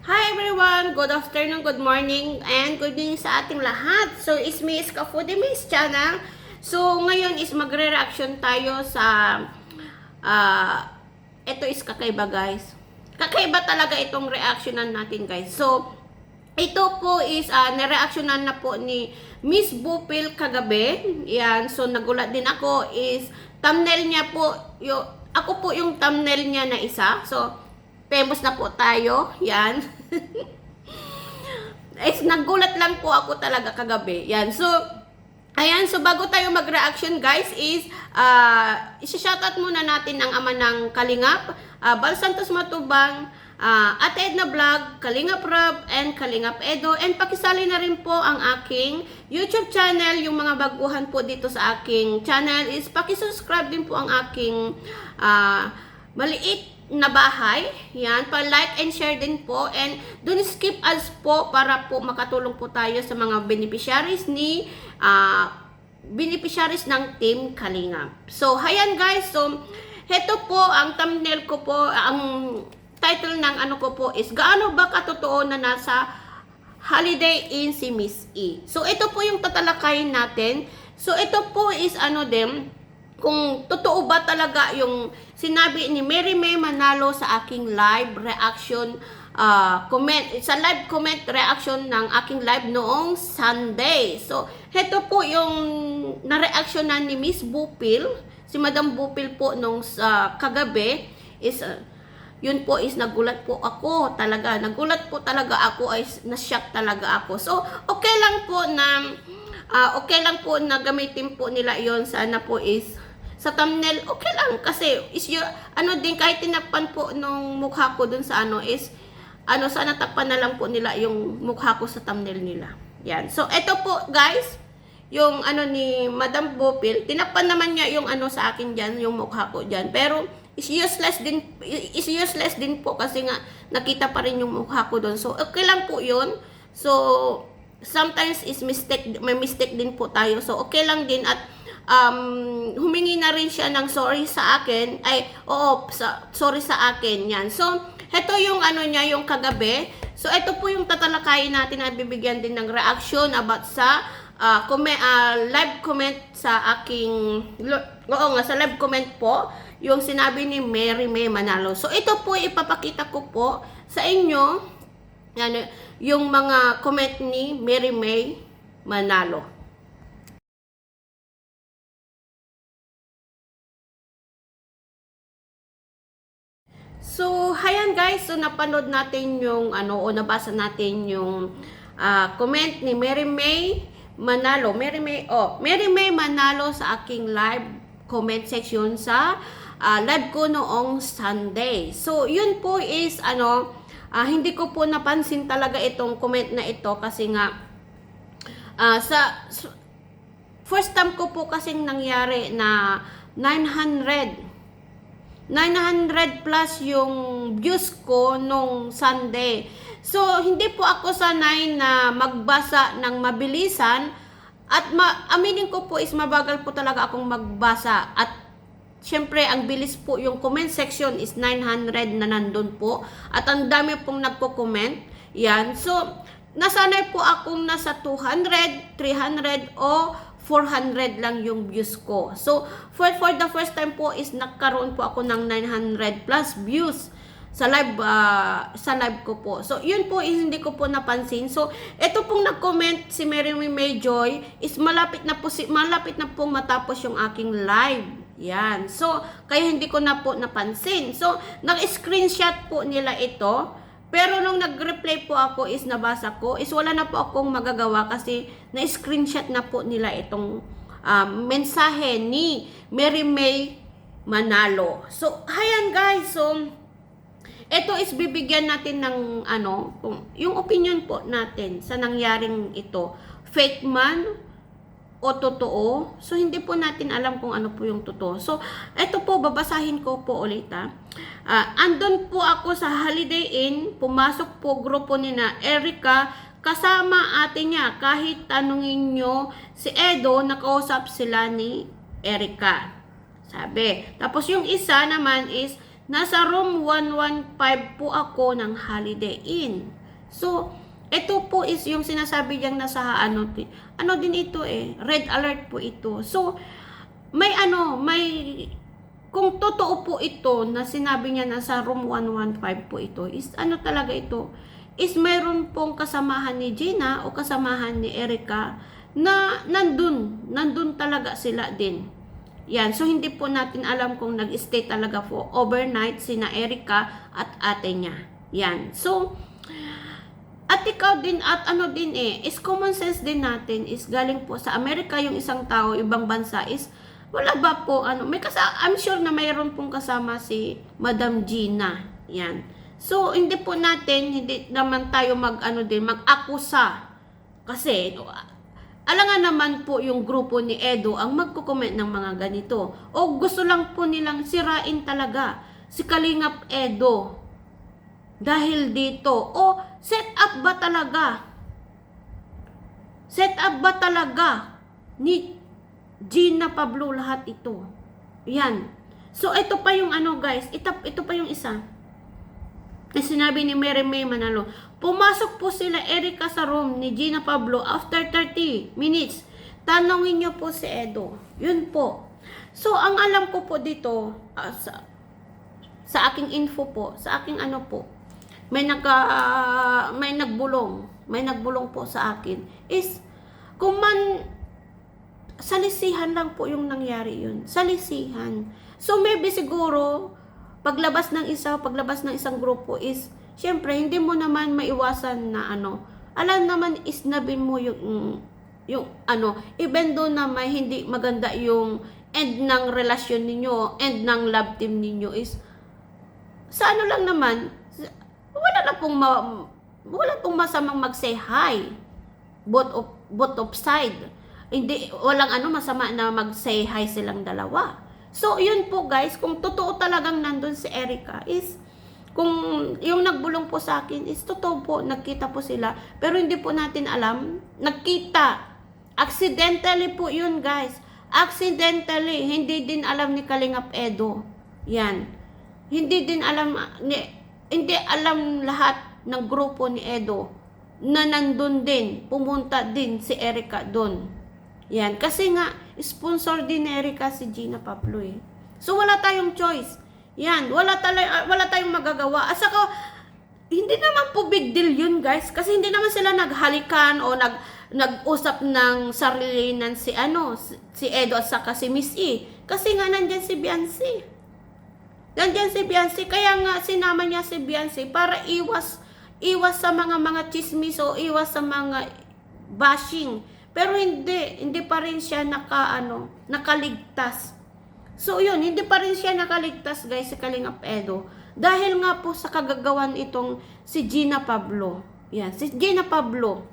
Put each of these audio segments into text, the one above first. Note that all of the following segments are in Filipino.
Hi everyone! Good afternoon, good morning, and good evening sa ating lahat. So, it's me, Iska Foodie Miss Channel. So, ngayon is magre-reaction tayo sa ito is kakaiba guys. Kakaiba talaga itong reactionan natin guys. So, ito po is na-reactionan na po ni Miss Bupil kagabi. Yan. So, nagulat din ako is thumbnail niya po, ako po yung thumbnail niya na isa. So, famous na po tayo. Yan. Nagulat lang po ako talaga kagabi. Yan. So, ayan. So, bago tayo mag-reaction, guys, is, isa-shoutout muna natin ang ama ng Kalingap, Bal Santos Matubang, Ate Edna Vlog, Kalingap Rob, and Kalingap Edo. And pakisali na rin po ang aking YouTube channel. Yung mga baguhan po dito sa aking channel is pakisubscribe din po ang aking maliit na bahay. Yan, pa-like and share din po. And don't skip ads po para po makatulong po tayo sa mga beneficiaries ng Team Kalingap. So, hayan guys. So, heto po ang thumbnail ko po. Ang title ng ano ko po is gaano ba katotoo na nasa holiday in si Miss E. So, ito po yung tatalakayin natin. So, ito po is ano din, kung totoo ba talaga yung sinabi ni Mary May Manalo sa aking live reaction sa live comment reaction ng aking live noong Sunday. So, heto po yung na-reactionan ni Miss Bupil, si Madam Bupil po nung kagabi is yun po is nagulat po ako talaga. Nagulat po talaga ako, ay na-shock talaga ako. So, okay lang po na gamitin po nila yon. Sana po is sa thumbnail, okay lang. Kasi, din, kahit tinakpan po nung mukha ko dun sa is, sana takpan na lang po nila yung mukha ko sa thumbnail nila. Yan. So, eto po, guys, yung ni Madam Bupil, tinakpan naman niya yung sa akin dyan, yung mukha ko dyan. Pero, is useless din po kasi nga, nakita pa rin yung mukha ko dun. So, okay lang po yun. So, sometimes is may mistake din po tayo. So, okay lang din at humingi na rin siya ng sorry sa akin. Sorry sa akin. Yan. So, ito yung niya, yung kagabi. So, ito po yung tatalakayin natin na bibigyan din ng reaction about sa live comment sa aking, sa live comment po, yung sinabi ni Mary May Manalo. So, ito po ipapakita ko po sa inyo, yung mga comment ni Mary May Manalo. So, hayan guys, so napanood natin yung o nabasa natin yung comment ni Mary May Manalo. Mary May Manalo sa aking live comment section sa live ko noong Sunday. So, yun po is hindi ko po napansin talaga itong comment na ito kasi nga first time ko po kasing nangyari na 900 plus yung views ko nung Sunday. So, hindi po ako sanay na magbasa ng mabilisan at aminin ko po is mabagal po talaga akong magbasa. At syempre, ang bilis po yung comment section is 900 na nandun po. At ang dami pong nagko-comment. Yan. So, nasanay po akong nasa 200, 300 o 400 lang yung views ko. So, for the first time po is nagkaroon po ako ng 900 plus views sa live ko po. So, yun po is hindi ko po napansin. So, ito pong nag-comment si Mary May Joy is malapit na po matapos yung aking live. Yan. So, kaya hindi ko na po napansin. So, nag-screenshot po nila ito. Pero nung nag-reply po ako is nabasa ko, is wala na po akong magagawa kasi na-screenshot na po nila itong mensahe ni Mary May Manalo. So, hayan guys. So, ito is bibigyan natin ng yung opinion po natin sa nangyaring ito. Fake man o totoo. So, hindi po natin alam kung ano po yung totoo. So, ito po, babasahin ko po ulit andun po ako sa Holiday Inn, pumasok po grupo ni na Erica, kasama ate niya, kahit tanungin nyo si Edo, nakausap sila ni Erica. Sabi. Tapos yung isa naman is, nasa room 115 po ako ng Holiday Inn. So, ito po is yung sinasabi niyang nasa ano din ito red alert po ito. So, may kung totoo po ito na sinabi niya na sa room 115 po ito, is ano talaga ito, is mayroon pong kasamahan ni Gina o kasamahan ni Erica na nandun talaga sila din. Yan, so hindi po natin alam kung nag-stay talaga po overnight sina Erica at ate niya. Yan, so at ikaw din at ano din is common sense din natin is galing po sa Amerika yung isang tao, ibang bansa is wala ba po I'm sure na mayroon pong kasama si Madam Gina. Yan. So hindi naman tayo mag-akusa kasi alangan naman po yung grupo ni Edo ang magko-comment ng mga ganito o gusto lang po nilang sirain talaga si Kalingap Edo dahil dito o set up ba talaga ni Gina Pablo lahat ito. Yan. So ito pa yung guys, ito pa yung isa na sinabi ni Mary May Manalo. Pumasok po sila Erica sa room ni Gina Pablo after 30 minutes. Tanongin niyo po si Edo. Yun po. So ang alam ko po dito sa aking info po, sa aking po, may nagbulong po sa akin is kung salisihan lang po yung nangyari yun. Salisihan. So maybe siguro paglabas ng isang grupo is syempre hindi mo naman maiwasan na alam naman isnabin mo yung even though na may hindi maganda yung end ng relasyon ninyo, end ng love team ninyo is sa lang naman wala pong masamang mag-say hi both of side. Hindi walang masama na mag-say hi silang dalawa. So yun po guys, kung totoo talagang nandun si Erica is kung yung nagbulong po sa akin is totoo po, nagkita po sila pero hindi po natin alam, nagkita accidentally po yun guys, accidentally, hindi din alam ni Kalingap Edo. Yan, hindi alam lahat ng grupo ni Edo na nandun din, pumunta din si Erica doon. Yan, kasi nga sponsor din ni Erica si Gina Pablo So wala tayong choice. Yan, wala tayong magagawa. At saka hindi naman po big deal yun guys, kasi hindi naman sila naghalikan o nag-usap ng sarilinan si Edo at saka si Miss E. Kasi nga nandyan si Beyonce. Kaya nga sinama niya si Beyonce para iwas sa mga chismis o iwas sa mga bashing. Pero hindi pa rin siya nakaligtas. So yun, hindi pa rin siya nakaligtas guys si Kalingap Edo. Dahil nga po sa kagagawan itong si Gina Pablo. Yan, si Gina Pablo.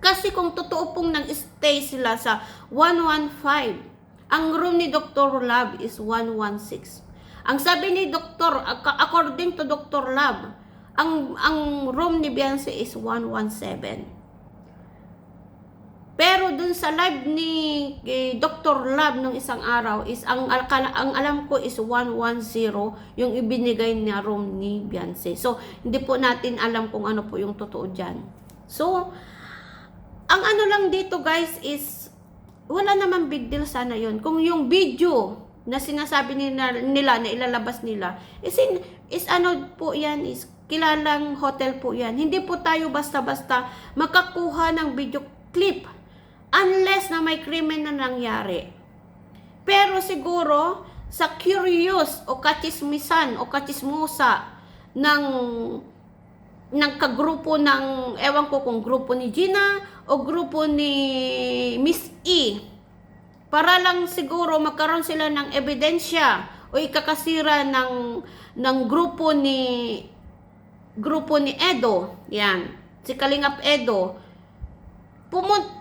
Kasi kung totoo pong nag-stay sila sa 115, ang room ni Dr. Love is 116. Ang sabi ni according to Dr. Love, ang room ni Beyonce is 117. Pero dun sa live ni Dr. Love nung isang araw is ang alam ko is 110 yung ibinigay niya room ni Beyonce. So hindi po natin alam kung ano po yung totoo diyan. So ang lang dito guys is wala naman big deal sana yon. Kung yung video na sinasabi nila na ilalabas nila is po yan is kilalang hotel po yan. Hindi po tayo basta-basta makakuha ng video clip unless na may krimen na nangyari. Pero siguro sa curious o kachismisan o kachismusa ng kagrupo ng ewan ko kung grupo ni Gina o grupo ni Miss E, para lang siguro magkaroon sila ng ebidensya o ikakasira ng grupo ni Edo. Yan, si Kalingap Edo.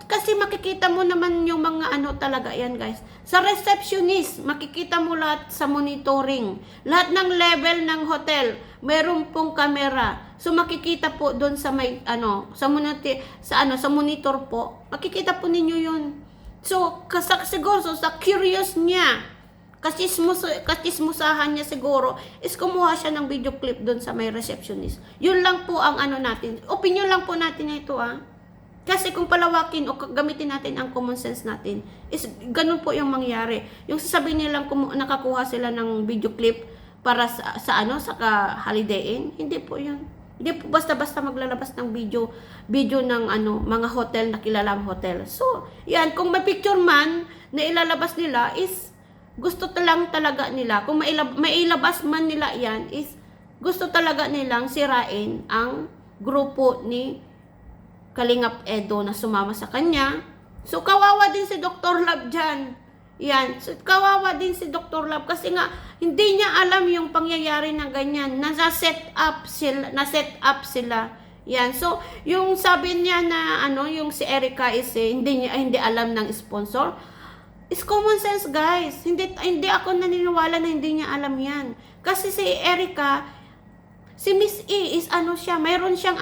Kasi makikita mo naman yung mga talaga yan guys. Sa receptionist, makikita mo lahat sa monitoring. Lahat ng level ng hotel, meron pong camera. So makikita po doon sa may sa monitor po. Makikita po ninyo yun. So siguro sa curious niya, Katismusahan niya siguro is kumuha siya ng video clip doon sa may receptionist. Yun lang po ang ano natin. Opinion lang po natin ito Kasi kung palawakin o gamitin natin ang common sense natin, is ganun po yung mangyari. Yung sasabihin nilang nakakuha sila ng video clip para sa ka-holidayin, hindi po yun. Hindi po basta-basta maglalabas ng video ng mga hotel na kilalang hotel. So, yan, kung may picture man na ilalabas nila is gusto lang talaga nila. Kung mailabas man nila yan is gusto talaga nilang sirain ang grupo ni Kalingap Edo na sumama sa kanya. So, kawawa din si Dr. Love dyan. Yan. So, kawawa din si Dr. Love kasi nga, hindi niya alam yung pangyayari na ganyan. Na-set up sila. Yan. So, yung sabi niya na, yung si Erica is hindi alam ng sponsor. Is common sense, guys. Hindi ako naniniwala na hindi niya alam yan. Kasi si Erica, si Miss E is siya, mayroon siyang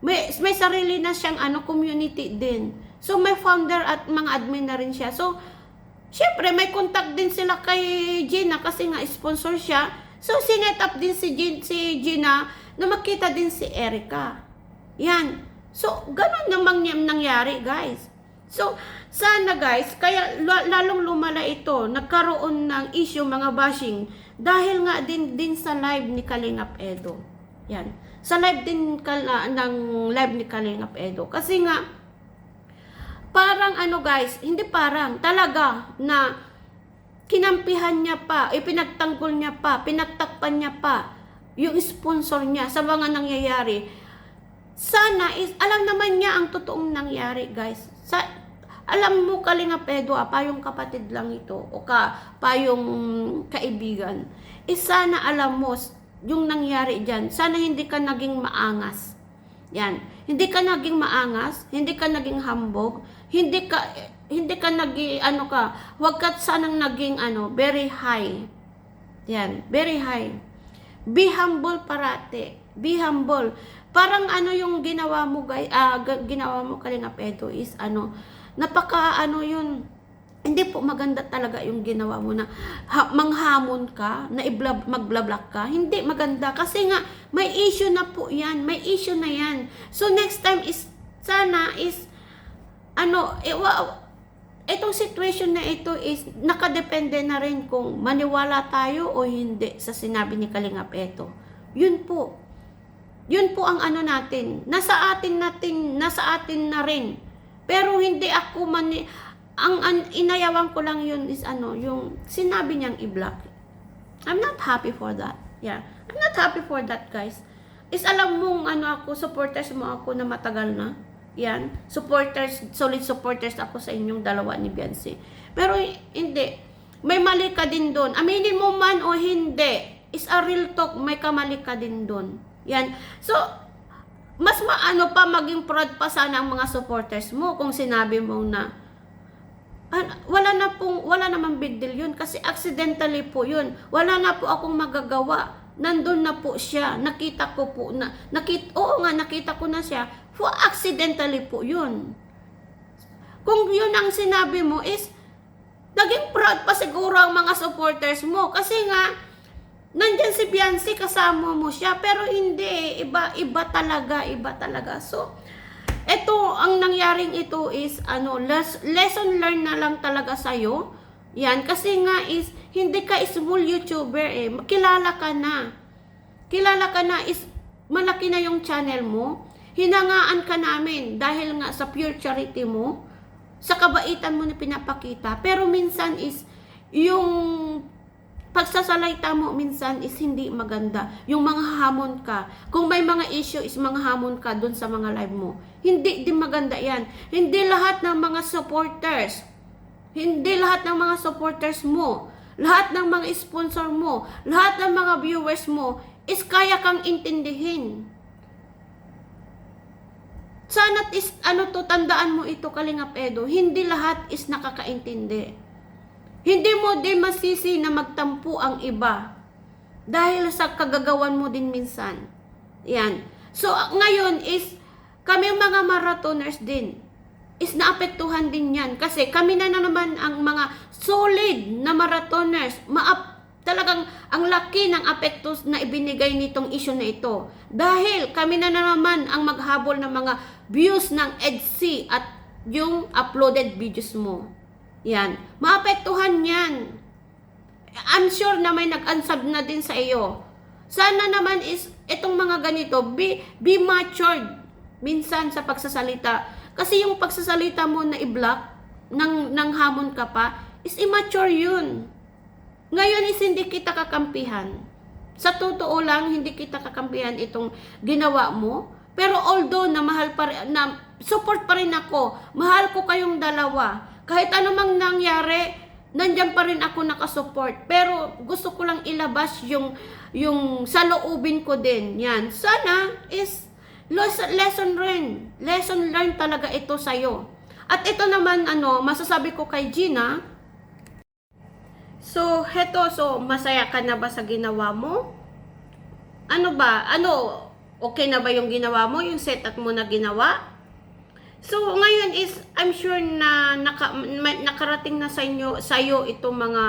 may sarili na siyang community din. So, may founder at mga admin na rin siya. So, syempre, may contact din sila kay Gina kasi nga sponsor siya. So, sinet up din si Gina na makita din si Erica. Yan. So, ganun namang nangyari, guys. So, sana guys, kaya lalong lumala ito, nagkaroon ng issue, mga bashing, dahil nga din sa live ni Kalingap Edo. Yan. Sa live din ng live ni Kalingap Edo. Kasi nga, parang guys, hindi parang, talaga na kinampihan niya pa, pinagtanggol niya pa, pinagtakpan niya pa yung sponsor niya sa mga nangyayari. Sana is, alam naman niya ang totoong nangyari, guys. Alam mo, Kalingap Edo, payong kapatid lang ito, o payong kaibigan. Sana alam mo, yung nangyari dyan, sana hindi ka naging maangas. Yan. Hindi ka naging maangas, hindi ka naging hambog, hindi ka naging, huwag ka sanang naging, very high. Yan, very high. Be humble parate. Be humble. Parang yung ginawa mo, guys, ginawa mo, Kalingap Edo, is yun, hindi po maganda talaga yung ginawa mo na manghamon ka, na magblablock ka. Hindi maganda kasi nga may issue na po yan, may issue na yan. So next time is sana is itong situation na ito is nakadepende na rin kung maniwala tayo o hindi sa sinabi ni Kalingap Edo. Yun po ang natin. Nasa atin na rin. Pero hindi ako ang inayawan ko lang yun is yung sinabi niyang i-block. I'm not happy for that. Yeah. I'm not happy for that, guys. Is alam mong ako, supporters mo ako na matagal na. Yan. Solid supporters ako sa inyong dalawa ni Beyonce. Pero hindi. May mali ka din doon. Aminin mo man o hindi, is a real talk, may kamali ka din doon. Yan. So, mas pa maging proud pa sana ang mga supporters mo kung sinabi mo na wala namang big deal yun kasi accidentally po yun. Wala na po akong magagawa. Nandun na po siya. Nakita ko na siya. Accidentally po yun. Kung yun ang sinabi mo is naging proud pa siguro ang mga supporters mo kasi nga nandyan si Beyonce, kasama mo siya, pero hindi, iba talaga. So, ito, ang nangyaring ito is, lesson learned na lang talaga sa'yo. Yan, kasi nga is, hindi ka small YouTuber kilala ka na is, malaki na yung channel mo, hinangaan ka namin, dahil nga sa pure charity mo, sa kabaitan mo na pinapakita, pero minsan is, yung pagsasalita mo minsan is hindi maganda. Yung mga hamon ka. Kung may mga issue is mga hamon ka dun sa mga live mo. Hindi din maganda yan. Hindi lahat ng mga supporters. Hindi lahat ng mga supporters mo. Lahat ng mga sponsor mo. Lahat ng mga viewers mo is kaya kang intindihin. Sana't is tandaan mo ito, Kalingap Edo. Hindi lahat is nakakaintindi. Hindi mo din masisi na magtampo ang iba dahil sa kagagawan mo din minsan. Yan. So, ngayon is kami mga marathoners din. is naapektuhan din yan. Kasi kami na naman ang mga solid na marathoners. Talagang ang laki ng apekto na ibinigay nitong issue na ito. Dahil kami na naman ang maghabol ng mga views ng EDSI at yung uploaded videos mo. Yan. Maapektuhan yan. I'm sure na may nag-unsub na din sa iyo. Sana naman is itong mga ganito, be matured minsan sa pagsasalita. Kasi yung pagsasalita mo na i-block, nang hamon ka pa, is immature yun. Ngayon is hindi kita kakampihan. Sa totoo lang, hindi kita kakampihan itong ginawa mo. Pero although na mahal pa rin, na support pa rin ako, mahal ko kayong dalawa. Kahit anumang nangyari, nandiyan pa rin ako nakasupport. Pero gusto ko lang ilabas yung saloobin ko din. Yan. Sana is lesson learned. Lesson learned talaga ito sa'yo. At ito naman, masasabi ko kay Gina. So, masaya ka na ba sa ginawa mo? Okay na ba yung ginawa mo? Yung setup mo na ginawa? So, ngayon is, I'm sure na nakarating na sa'yo itong mga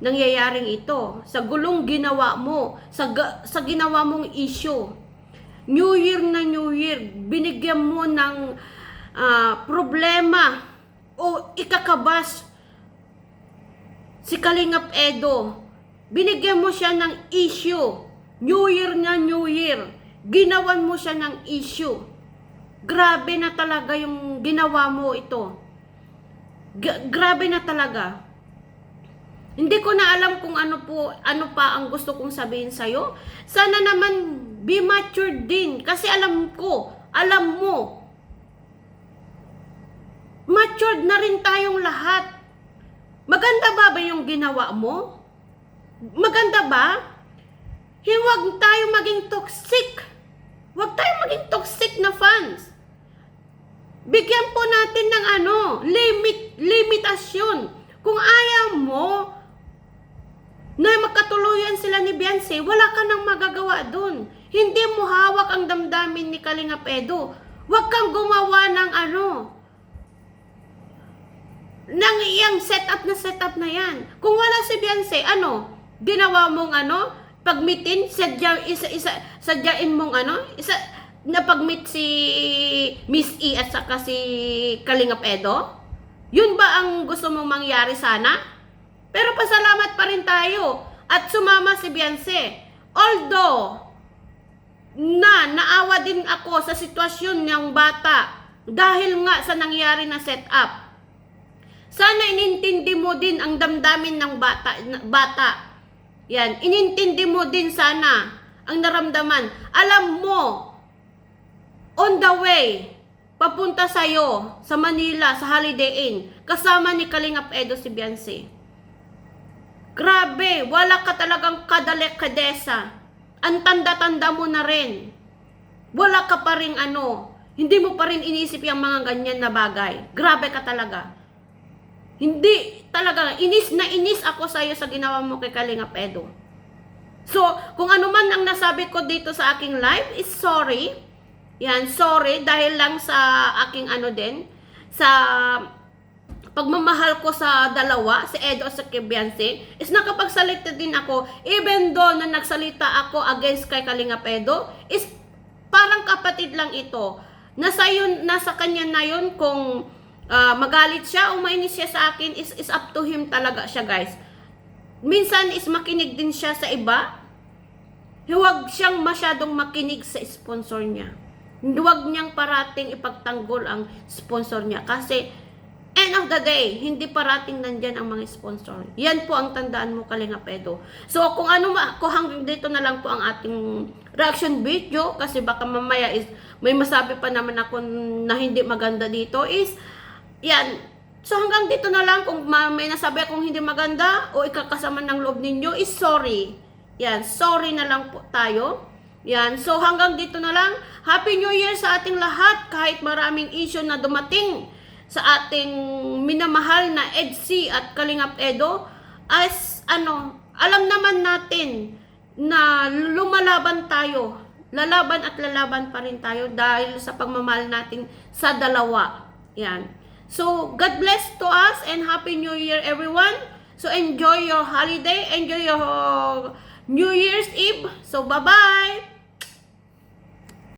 nangyayaring ito. Sa gulong ginawa mo, sa ginawa mong issue. New Year na New Year, binigyan mo ng problema o ikakabas si Kalingap Edo. Binigyan mo siya ng issue. New Year na New Year, ginawan mo siya ng issue. Grabe na talaga yung ginawa mo ito. Grabe na talaga. Hindi ko na alam kung ano pa ang gusto kong sabihin sa'yo. Sana naman be mature din. Kasi alam mo, matured na rin tayong lahat. Maganda ba yung ginawa mo? Maganda ba? Huwag tayo maging toxic. Huwag tayo maging toxic na fans. Bigyan po natin ng limitasyon. Kung ayaw mo na magkatuluyan sila ni Beyonce, wala ka nang magagawa dun. Hindi mo hawak ang damdamin ni Kalingap Edo. Huwag kang gumawa ng ng iyang setup na yan. Kung wala si Beyonce, ginawa mong pagmitin, sadyain mong napag-meet si Miss E at saka si Kalingap Edo? Yun ba ang gusto mong mangyari sana? Pero pasalamat pa rin tayo at sumama si Beyonce. Although, naawa din ako sa sitwasyon ng bata dahil nga sa nangyari na setup. Sana inintindi mo din ang damdamin ng bata. Yan, inintindi mo din sana ang naramdaman. Alam mo, on the way, papunta sa'yo, sa Manila, sa Holiday Inn, kasama ni Kalingap Edo si Beyonce. Grabe, wala ka talagang kadesa. Ang tanda-tanda mo na rin. Wala ka pa rin hindi mo pa rin inisip yung mga ganyan na bagay. Grabe ka talaga. Hindi talaga, inis ako sa iyo sa ginawa mo kay Kalingap Edo. So, kung ano man ang nasabi ko dito sa aking live, is sorry. Yan, sorry dahil lang sa aking sa pagmamahal ko sa dalawa, si Edo at si Beyonce, is nakapagsalita din ako, even though na nagsalita ako against kay Kalingap Edo, is parang kapatid lang ito. Nasa kanya na yun kung magalit siya o mainis siya sa akin, is up to him talaga siya, guys. Minsan is makinig din siya sa iba. Huwag siyang masyadong makinig sa sponsor niya. Huwag niyang parating ipagtanggol ang sponsor niya. Kasi, end of the day, hindi parating nandyan ang mga sponsor. Yan po ang tandaan mo, Kalingap Edo. So, kung hanggang dito na lang po ang ating reaction video, kasi baka mamaya is may masabi pa naman ako na hindi maganda dito, is yan. So, hanggang dito na lang. Kung may nasabi akong hindi maganda o ikakasama ng loob ninyo, is sorry. Yan. Sorry na lang po tayo. Yan. So, hanggang dito na lang. Happy New Year sa ating lahat. Kahit maraming issue na dumating sa ating minamahal na EDSI at Kalingap Edo, as alam naman natin na lumalaban tayo. Lalaban at lalaban pa rin tayo dahil sa pagmamahal natin sa dalawa. Yan. So, God bless to us and Happy New Year, everyone. So, enjoy your holiday, enjoy your New Year's Eve. So, bye-bye!